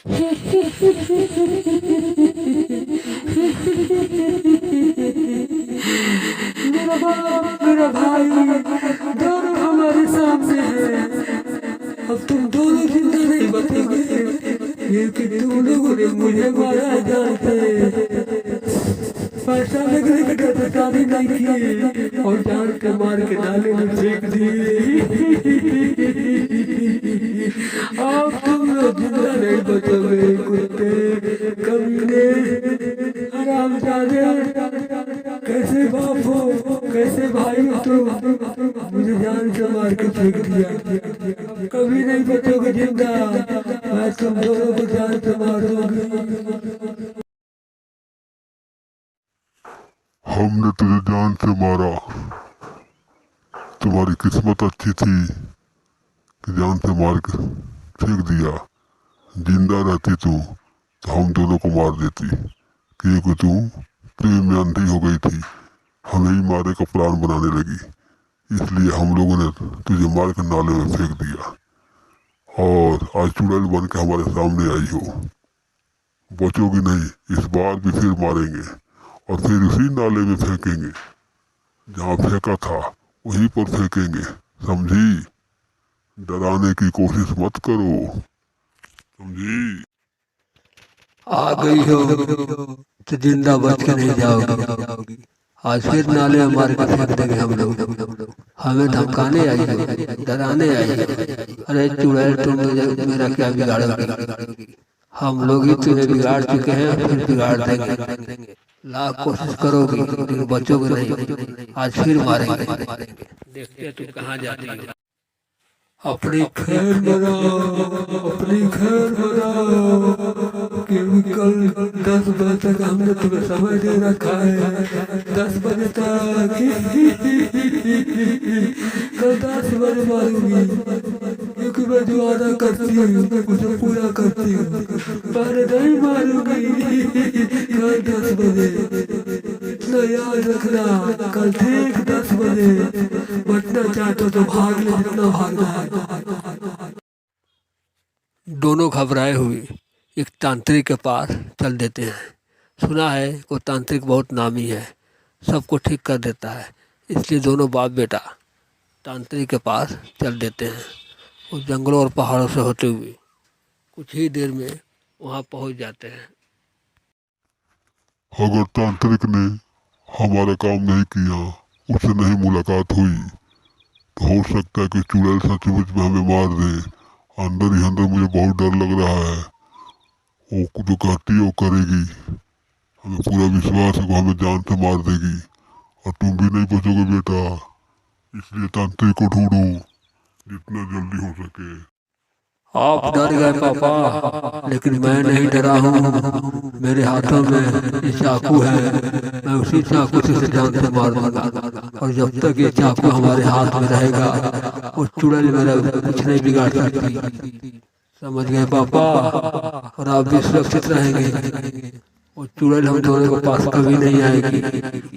मेरा बाप मेरा भाई दोनों हमारे सामने है। अब तुम दोनों जिंदा नहीं बचोगे, क्योंकि तुम लोगों ने मुझे मारा है जान से। पैसा लगने का डर पटाने नहीं किए और जान के मार के नाले में फेंक दिए। अब तुम लोग जिंदा नहीं बचोगे कुत्ते कमीने हरामजादे। कैसे बाप हो कैसे भाई हो तुम, मुझे जान से मार के फेंक दिया। कभी नहीं बचोगे जिंदा, मैं तुम दोनों को जान से मार दूंगी। हमने तुझे जान से मारा, तुम्हारी किस्मत अच्छी थी कि जान से मार के फेंक दिया। जिंदा रहती तू तो हम दोनों को मार देती, क्योंकि तू प्रेम में अंधी हो गई थी, हमें ही मारे का प्लान बनाने लगी। इसलिए हम लोगों ने तुझे मार कर नाले में फेंक दिया और आज चुड़ैल बन के हमारे सामने आई हो। बचोगी नहीं, इस बार भी फिर मारेंगे और फिर उसी नाले में फेंकेंगे जहाँ फेंका था, वहीं पर फेंकेंगे, समझी? डराने की कोशिश मत करो, समझी? आ गई हो तो जिंदा बच के नहीं जाओगी। आज फिर नाले में मार के फेंक देंगे हम लोग। हमें धमकाने आई हो, डराने आई हो। अरे चुड़ैल तुम मेरा क्या बिगाड़ोगी? हम लोग ही तुम्हें बिगाड़ चुके हैं, फिर बिगाड़ देंगे। लाख कोशिश करोगी लेकिन बचोगे नहीं। आज फिर मारेंगे। देखते तुम कहाँ जाती हो। अपनी खैर बनाओ, अपनी खैर बनाओ, क्योंकि कल 10 बजे तक हमने तुम्हें समय दे रखा है। 10 बजे तक कल 10 बजे मारूंगी, क्योंकि मैं जो वादा करती हूँ उसे पूरा करती हूँ। पहले नहीं मारूंगी, कल 10 बजे। इतना याद रखना, कल ठीक 10 बजे। बचना चाहते तो भाग ले, जितना भागना है। दोनों घबराए हुए एक तांत्रिक के पास चल देते हैं। सुना है वो तांत्रिक बहुत नामी है, सबको ठीक कर देता है। इसलिए दोनों बाप बेटा तांत्रिक के पास चल देते हैं। वो जंगलों और पहाड़ों से होते हुए कुछ ही देर में वहाँ पहुँच जाते हैं। अगर तांत्रिक ने हमारा काम नहीं किया, उससे नहीं मुलाकात हुई, तो हो सकता है कि चुड़ैल सचमुच में हमें मार दे। अंदर ही अंदर मुझे बहुत डर लग रहा है। वो जो कहती है वो करेगी, हमें पूरा विश्वास है वो हमें जान से मार देगी और तुम भी नहीं बचोगे बेटा। इसलिए तांत्रिक को ढूंढो जितना जल्दी हो सके। आप डर गए पापा, लेकिन मैं नहीं डरा हूँ। मेरे हाथों में ये चाकू है, मैं उसी चाकू से उसे जान से मार दूंगा। और जब तक ये चाकू हमारे हाथ में रहेगा, वो चुड़ैल मेरा कुछ नहीं बिगाड़ सकती। समझ गए पापा? और आप भी सुरक्षित रहेंगे। वो चुड़ैल हम दोनों के पास कभी नहीं आएगी।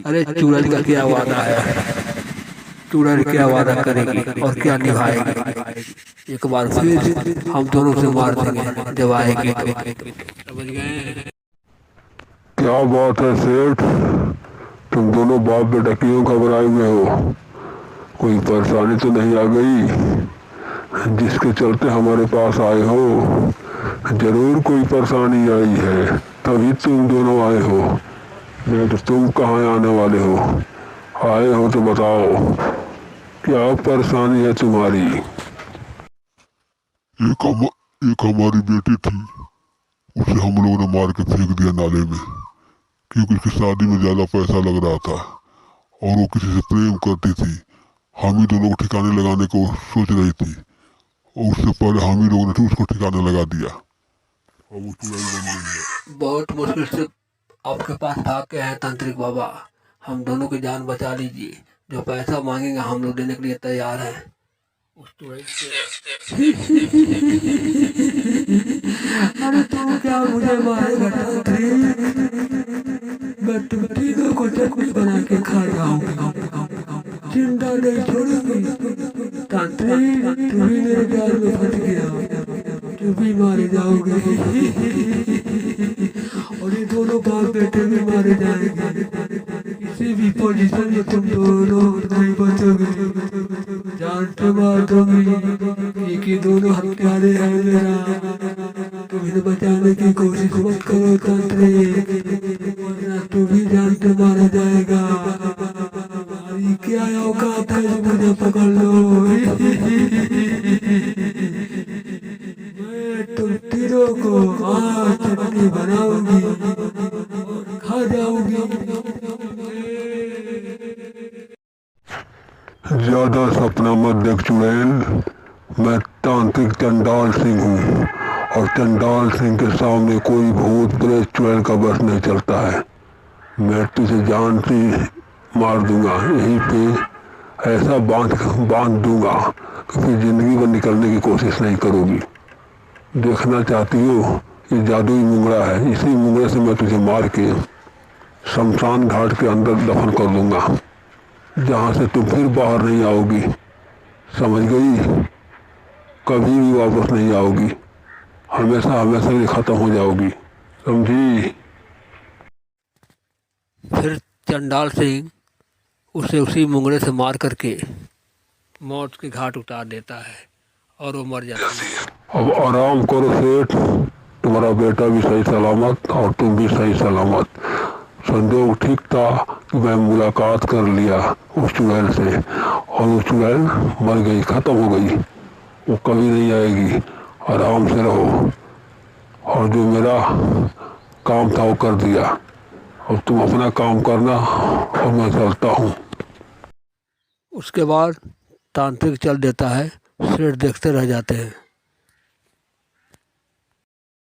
अरे चुड़ैल का क्या वादा है? चुड़ैल क्या वादा करेगी और क्या निभाएगी? एक बार फिर हम दोनों से मार देंगे जब आएगी। समझ गए? क्या बात है सेठ, तुम दोनों बाप बेटा क्यों घबराए हुए हो? कोई परेशानी तो नहीं आ गई जिसके चलते हमारे पास आए हो? जरूर कोई परेशानी आई है, तभी तुम दोनों आए हो। नहीं तो तुम कहाँ आने वाले हो? आए हो तो बताओ, क्या परेशानी है तुम्हारी? एक हमारी बेटी थी, उसे हम लोगों ने मार के फेंक दिया नाले में, क्योंकि उसकी शादी में ज्यादा पैसा लग रहा था और वो किसी से प्रेम करती थी। हम ही दोनों को ठिकाने लगाने को सोच रही थी और उससे पहले हम ही लोगों ने उसको ठिकाने लगा दिया और वो चुड़ैल बन गई है। बहुत मुश्किल से आपके पास भाग के हैं तांत्रिक बाबा। हम दोनों की जान बचा लीजिए। जो पैसा मांगेंगे हम लोग देने के लिए तैयार हैं। उस चुड़ैल से अरे तू क्या मुझे मारेगा तांत्रिक? मैं तुम तीनों को चटनी बना के खा जाऊंगा, जिंदा नहीं छोड़ूंगी। तांत्रिक तू भी मेरे जाल में फंस गया, तू भी मारे जाओगे और ये दोनों बाप बेटे भी मारे जाएंगे। किसी भी पोजीशन में तुम दोनों नहीं बचोगे, जान पे मार दोगे। एक ही दोनों हत्यारे हैं मेरा, तुम इन्हें बचाने की कोशिश मत करो तांत्रिक, वरना तू भी जान पे मारा जाएगा। तुम्हारी क्या औकात है जो मुझे पकड़ लो। मैं तुम तीनों को आज चटनी बनाऊंगी और खा जाऊंगी। ज्यादा सपना मत देख चुड़ैल, मैं तांत्रिक चंडाल सिंह हूँ और चंडाल सिंह के सामने कोई भूत प्रेत चुड़ैल का बस नहीं चलता है। मैं तुझे जान से मार दूंगा, यहीं पे ऐसा बांध दूंगा कि फिर जिंदगी में निकलने की कोशिश नहीं करोगी। देखना चाहती हो, ये जादुई मुंगड़ा है, इसी मुंगड़े से मैं तुझे मार के शमशान घाट के अंदर दफन कर दूंगा, जहाँ से तुम फिर बाहर नहीं आओगी। समझ गई? कभी भी वापस नहीं आओगी, हमेशा हमेशा ही खत्म हो जाओगी, समझी? फिर चंडाल सिंह उसे उसी मुंगड़े से मार करके मौत के घाट उतार देता है और वो मर जाता है। अब आराम करो सेठ, तुम्हारा बेटा भी सही सलामत और तुम भी सही सलामत। संजोग ठीक था कि मैं मुलाकात कर लिया उस चुड़ैल से और वो चुड़ैल मर गई, खत्म हो गई, वो कभी नहीं आएगी। आराम से रहो और जो मेरा काम था वो कर दिया, अब तुम अपना काम करना और मैं चलता हूँ। उसके बाद तांत्रिक चल देता है, सेठ देखते रह जाते हैं।